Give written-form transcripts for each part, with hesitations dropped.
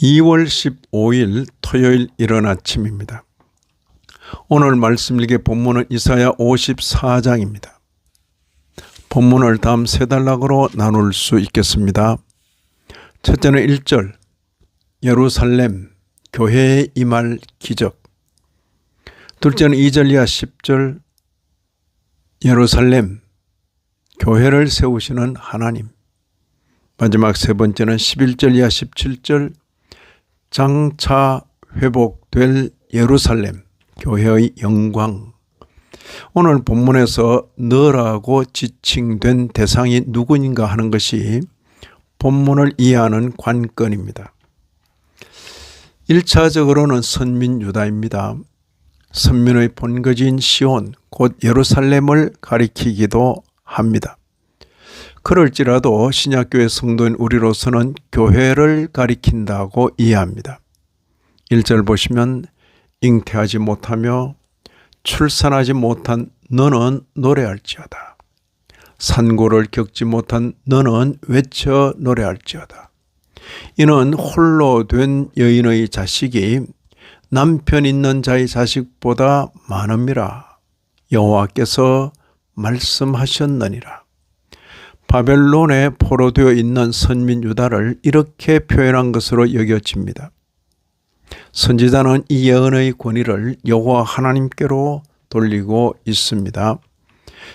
2월 15일 토요일 이른 아침입니다. 오늘 말씀 읽기 본문은 이사야 54장입니다. 본문을 다음 세 단락으로 나눌 수 있겠습니다. 첫째는 1절, 예루살렘 교회에 임할 기적. 둘째는 2절 이하 10절, 예루살렘 교회를 세우시는 하나님. 마지막 세 번째는 11절 이하 17절, 장차 회복될 예루살렘 교회의 영광. 오늘 본문에서 너라고 지칭된 대상이 누구인가 하는 것이 본문을 이해하는 관건입니다. 1차적으로는 선민 유다입니다. 선민의 본거지인 시온 곧 예루살렘을 가리키기도 합니다. 그럴지라도 신약교회 성도인 우리로서는 교회를 가리킨다고 이해합니다. 1절 보시면 잉태하지 못하며 출산하지 못한 너는 노래할지어다. 산고를 겪지 못한 너는 외쳐 노래할지어다. 이는 홀로 된 여인의 자식이 남편 있는 자의 자식보다 많음이라 여호와께서 말씀하셨느니라. 바벨론에 포로되어 있는 선민 유다를 이렇게 표현한 것으로 여겨집니다. 선지자는 이 예언의 권위를 여호와 하나님께로 돌리고 있습니다.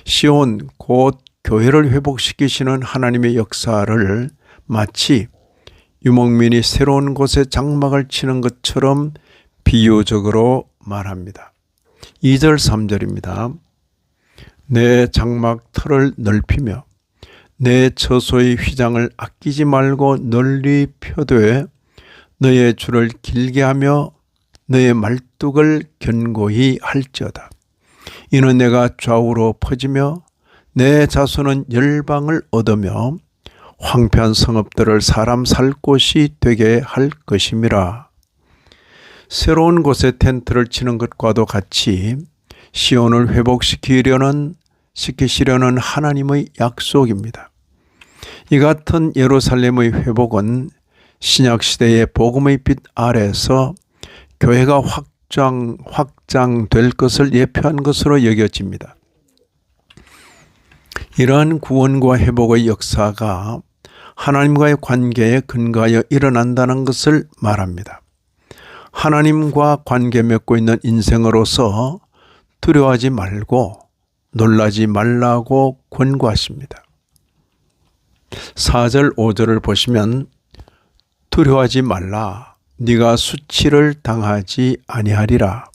시온 곧 교회를 회복시키시는 하나님의 역사를 마치 유목민이 새로운 곳에 장막을 치는 것처럼 비유적으로 말합니다. 2절 3절입니다. 내 장막 털을 넓히며 내 처소의 휘장을 아끼지 말고 널리 펴되 너의 줄을 길게 하며 너의 말뚝을 견고히 할지어다. 이는 내가 좌우로 퍼지며 내 자손은 열방을 얻으며 황폐한 성읍들을 사람 살 곳이 되게 할 것임이라. 새로운 곳에 텐트를 치는 것과도 같이 시온을 회복시키시려는 하나님의 약속입니다. 이 같은 예루살렘의 회복은 신약시대의 복음의 빛 아래서 교회가 확장될 것을 예표한 것으로 여겨집니다. 이러한 구원과 회복의 역사가 하나님과의 관계에 근거하여 일어난다는 것을 말합니다. 하나님과 관계 맺고 있는 인생으로서 두려워하지 말고 놀라지 말라고 권고하십니다. 4절 5절을 보시면 두려워하지 말라. 네가 수치를 당하지 아니하리라.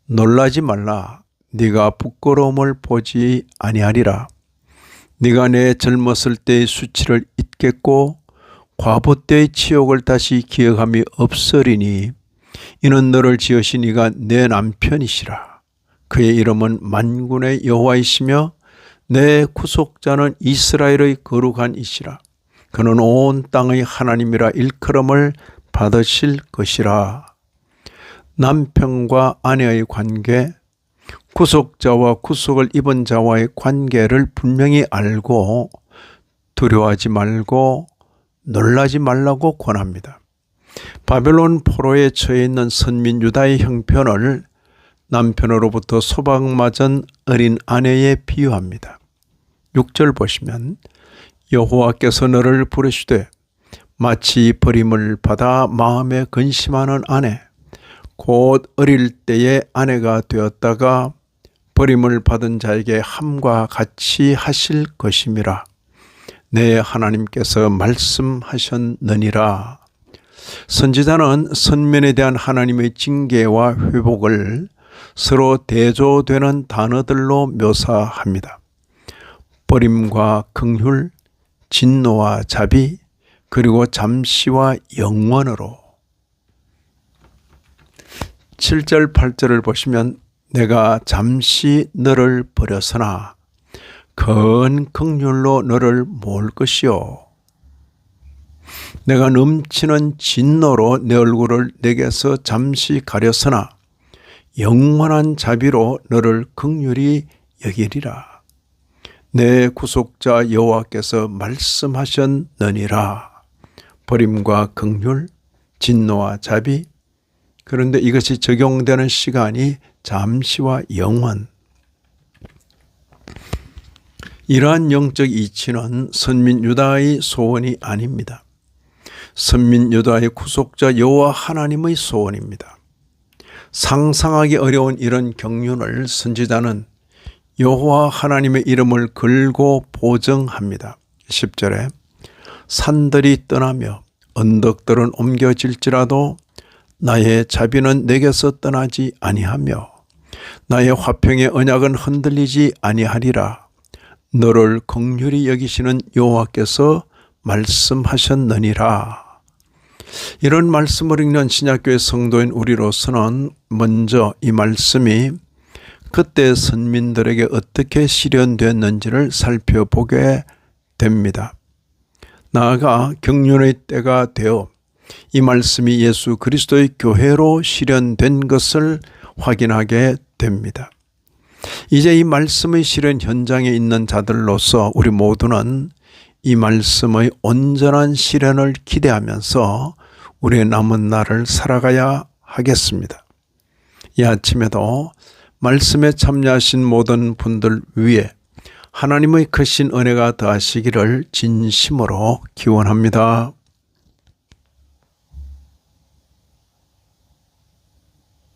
놀라지 말라. 네가 부끄러움을 보지 아니하리라. 네가 내 젊었을 때의 수치를 잊겠고 과부 때의 치욕을 다시 기억함이 없으리니 이는 너를 지으신 이가 내 남편이시라. 그의 이름은 만군의 여호와이시며 내 구속자는 이스라엘의 거룩한 이시라. 그는 온 땅의 하나님이라 일컬음을 받으실 것이라. 남편과 아내의 관계, 구속자와 구속을 입은 자와의 관계를 분명히 알고 두려워하지 말고 놀라지 말라고 권합니다. 바벨론 포로에 처해 있는 선민 유다의 형편을 남편으로부터 소박맞은 어린 아내에 비유합니다. 6절 보시면 여호와께서 너를 부르시되 마치 버림을 받아 마음에 근심하는 아내 곧 어릴 때의 아내가 되었다가 버림을 받은 자에게 함과 같이 하실 것임이라. 내 하나님께서 말씀하셨느니라. 선지자는 선민에 대한 하나님의 징계와 회복을 서로 대조되는 단어들로 묘사합니다. 버림과 긍휼, 진노와 자비, 그리고 잠시와 영원으로. 7절 8절을 보시면 내가 잠시 너를 버렸으나 큰 긍휼로 너를 모을 것이요 내가 넘치는 진노로 내 얼굴을 내게서 잠시 가렸으나 영원한 자비로 너를 긍휼히 여기리라. 내 구속자 여호와께서 말씀하셨느니라. 버림과 긍휼, 진노와 자비, 그런데 이것이 적용되는 시간이 잠시와 영원. 이러한 영적 이치는 선민 유다의 소원이 아닙니다. 선민 유다의 구속자 여호와 하나님의 소원입니다. 상상하기 어려운 이런 경륜을 선지자는 여호와 하나님의 이름을 걸고 보정합니다. 10절에 산들이 떠나며 언덕들은 옮겨질지라도 나의 자비는 내게서 떠나지 아니하며 나의 화평의 언약은 흔들리지 아니하리라. 너를 긍휼히 여기시는 여호와께서 말씀하셨느니라. 이런 말씀을 읽는 신약교회 성도인 우리로서는 먼저 이 말씀이 그때 선민들에게 어떻게 실현됐는지를 살펴보게 됩니다. 나아가 경륜의 때가 되어 이 말씀이 예수 그리스도의 교회로 실현된 것을 확인하게 됩니다. 이제 이 말씀의 실현 현장에 있는 자들로서 우리 모두는 이 말씀의 온전한 실현을 기대하면서 우리의 남은 날을 살아가야 하겠습니다. 이 아침에도 말씀에 참여하신 모든 분들 위해 하나님의 크신 은혜가 더하시기를 진심으로 기원합니다.